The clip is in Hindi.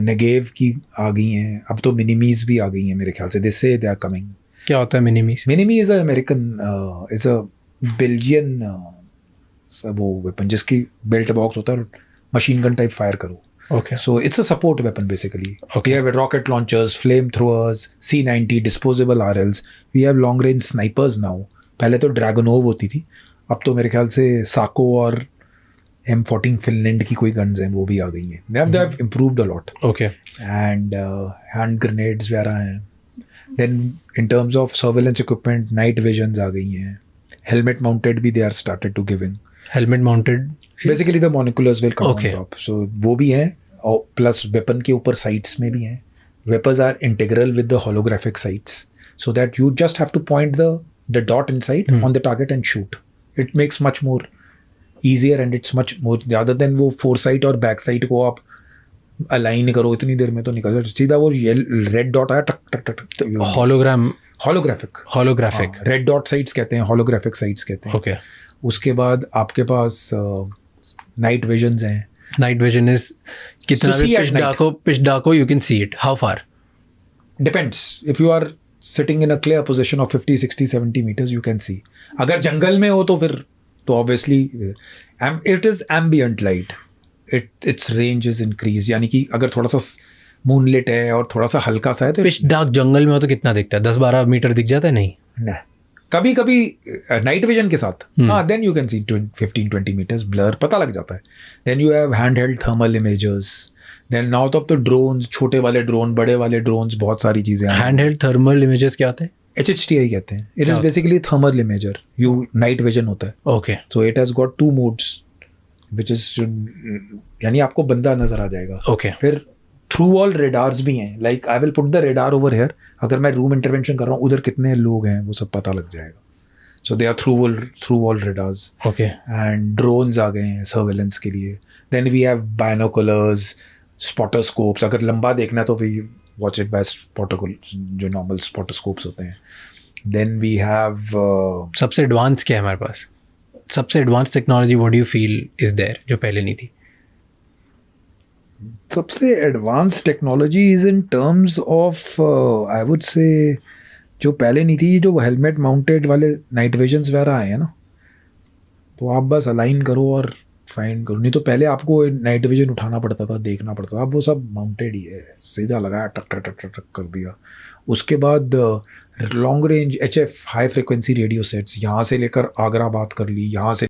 नेगेव की आ गई हैं, अब तो मिनिमीज भी आ गई हैं मेरे ख्याल से, दिस से दे आर कमिंग। क्या होता है Minimis? Minimi is a American, is a Belgian वो वेपन जिसकी बेल्ट बॉक्स होता है, मशीन गन टाइप फायर करो। Okay, So it's a support weapon basically. Okay. We have rocket launchers, flamethrowers, C90, disposable RLs. We have long range snipers now. पहले तो ड्रैगनोव होती थी, अब तो मेरे ख्याल से साको और M14 फिनलैंड की कोई गन्स हैं वो भी आ गई हैं. They have improved a lot. Okay, And hand grenades वगैरह हैं. Then in terms of surveillance equipment, night visions आ गई हैं. Helmet mounted भी they are started to giving. Helmet mounted basically the monoculars will come on Okay. Top, so वो भी हैं, और प्लस वेपन के ऊपर साइट्स में भी हैं. Weapons are integral with the holographic sights, so that you just have to point the dot inside on the target and shoot. It makes much more easier and it's much more, ज़्यादा देन वो फोर साइट और बैक साइट को आप अलाइन करो, इतनी देर में तो निकल जाए. सीधा वो रेड डॉट आया, टक टक टक, hologram, holographic red dot sites कहते हैं, होलोग्राफिक साइट्स कहते हैं. ओके. उसके बाद आपके पास नाइट विजन्स हैं. नाइट विजन इज कितना So see at pitch dark हो, you can see it. How far? Depends. If you are sitting in a clear position of 50, 60, 70 meters, you can see. अगर जंगल में हो तो फिर तो obviously it is ambient light. Its range is increased. यानी कि अगर थोड़ा सा मूनलिट है और थोड़ा सा हल्का सा है तो पिच डार्क जंगल में हो तो कितना दिखता है? 10-12 मीटर दिख जाता है? नहीं, नहीं. कभी कभी नाइट विजन के साथ हाँ, then you can see 15-20 meters blur पता लग जाता है. Then you have hand held thermal imagers. Then now तो ड्रोन्स, छोटे वाले ड्रोन, बड़े वाले ड्रोन्स, बहुत सारी चीज़ें. हैंड हेल्ड थर्मल इमेजेस क्या होते हैं? HHTI कहते हैं. It is basically thermal imager. You night vision होता है. Okay, so it has got 2 modes which is, यानी आपको बंदा नजर आ जाएगा. ओके. फिर थ्रू वॉल रेडार्स भी हैं. Like I will put the radar over here, अगर मैं रूम इंटरवेंशन कर रहा हूँ उधर कितने लोग हैं वो सब पता लग जाएगा. So they are through wall radars. Okay. And drones आ गए हैं सर्वेलेंस के लिए. Then we have binoculars, spotoscopes. अगर लंबा देखना है तो we watch it by spotocule, जो नॉर्मल स्पॉटोस्कोप्स होते हैं. देन वी हैव सबसे एडवांस क्या है हमारे पास? सबसे advance technology what do you feel is there जो पहले नहीं थी? सबसे advance technology is in terms of I would say जो पहले नहीं थी, जो हेलमेट माउंटेड वाले नाइट विजन्स वगैरह आए हैं ना, तो आप बस अलाइन करो और फाइंड करो. नहीं तो पहले आपको नाइट विजन उठाना पड़ता था, देखना पड़ता था. अब वो सब माउंटेड ही है, सीधा लगाया, टक टक टक टक टक कर दिया. उसके बाद long range HF high frequency radio sets, यहाँ से लेकर आगरा बात कर ली, यहाँ से